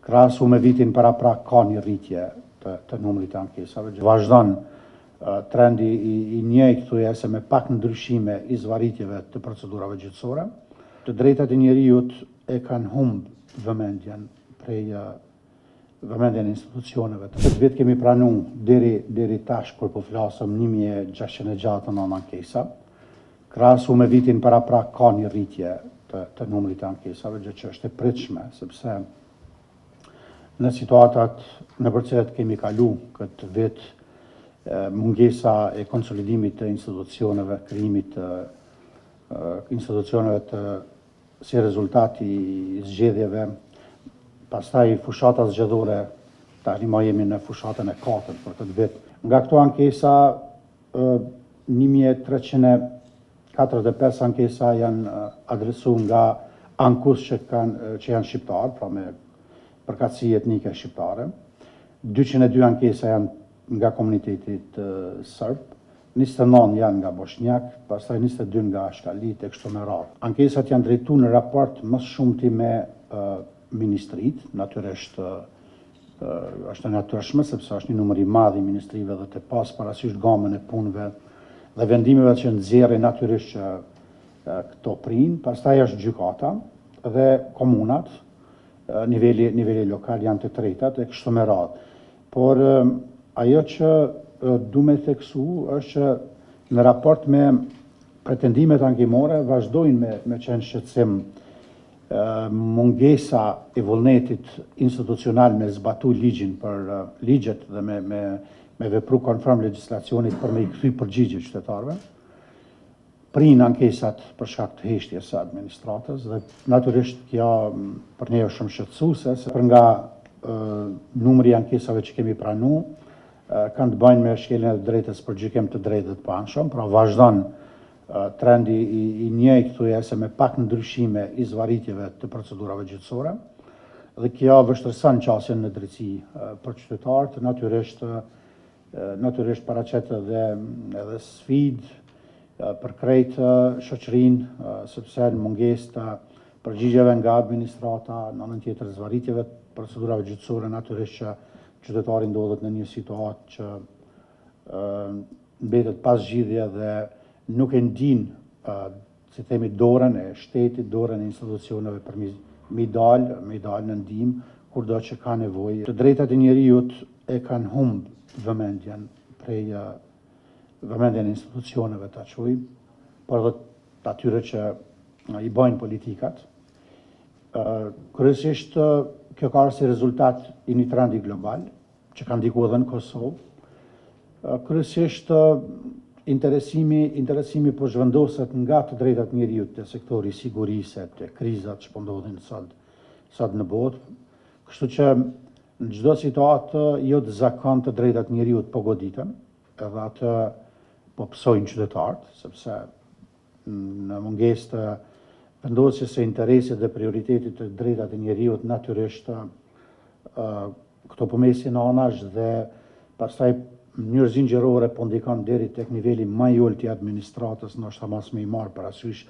Krahasu me vitin paraprak ka një rritje të numrit të ankesave. Vazhdon trendi i njëjtë thujese me pak ndryshime i zvarritjeve të procedurave gjyqësore. Të drejtat e njerëzit e kanë humbë vëmendjen prej vëmendjen e institucioneve. Këtë vit kemi pranuar deri tash kur po flasëm 1669 ankesa. Krahasu me vitin paraprak ka një rritje të numrit të ankesave, gjë që është e pritshme, sepse në situatat në për cilat kemi kalu këtë vit, mungesa e konsolidimit të institucioneve, krijimit të institucioneve të si rezultati i zgjedhjeve, pastaj fushata zgjedhore, tani më jemi në fushatën e 4 për këtë vit. Nga këto ankesa, 1345 ankesa janë adresuar nga ankus që janë shqiptarë, pra me përkatësi etnike shqiptare. 202 ankesa janë nga komunitetit sërb, 29 janë nga bosnjak, pastaj 22 nga ashkalit e kështu me radhë. Ankesat janë drejtuar në raport më shumti me ministrit, natyrisht është e natyrshme sepse është një numër i madh i ministrive dhe të pas parasysh gamën e punëve dhe vendimeve që nxjerrin natyrisht që këto prinë, pastaj është gjykata dhe komunat, niveli lokal janë të tretat e kështu me radhë. Por ajo që du me theksu është që në raport me pretendimet ankimore vazhdojnë me qenë shqetësim mungesa e vullnetit institucional me zbatu ligjin për ligjet dhe me vepru konform legislacionit për me i kthy përgjigje qytetarëve. Prinë ankesat për shkak të heshtjes së administratës dhe natyrisht kjo për ne është shumë shqetësuese, se për nga numri i ankesave që kemi pranuar kanë të bëjnë me shkeljen e drejtës për gjykim të drejtë të panshëm, pra vazhdon trendi i njëjtë thujese me pak ndryshime i zvarritjeve të procedurave gjyqësore dhe kjo vështirëson qasjen në drejtësi për qytetarët, natyrisht paraqet edhe sfidë për krejt shoqërinë, sepse në mungesë të përgjigjeve nga administrata, në anën tjetër zvarritjeve të procedurave gjyqësore, natyrisht që qytetari ndodhet në një situatë që mbetet pas zgjidhje dhe nuk e ndin, si themi, dorën e shtetit, dorën e institucioneve për mi dalë në ndihmë kurdo që ka nevojë. Të drejtat e njerëzit e kanë humbë vëmendjen prej vëmendjen e institucioneve ta quajmë, por dhe të atyre që i bajnë politikat. Kryesisht kjo ka si rezultat i një trendi global që ka ndikuar edhe në Kosovë. Kryesisht interesimi po zhvendoset nga të drejtat njerëzit te sektori i sigurisë, te krizat që po ndodhin sot në botë. Kështu që në çdo situatë jo të zakon të drejtat njerëzit po goditen, edhe atë po psojnë qytetarët, sepse në mungesë të vendosjes së interesit dhe prioritetit të drejtat e njerëzit natyrisht këto po mesin anash dhe pastaj mënyrë zinxhirore po ndikon deri tek niveli më i ulët i administratës, ndoshta mas me i marrë parasysh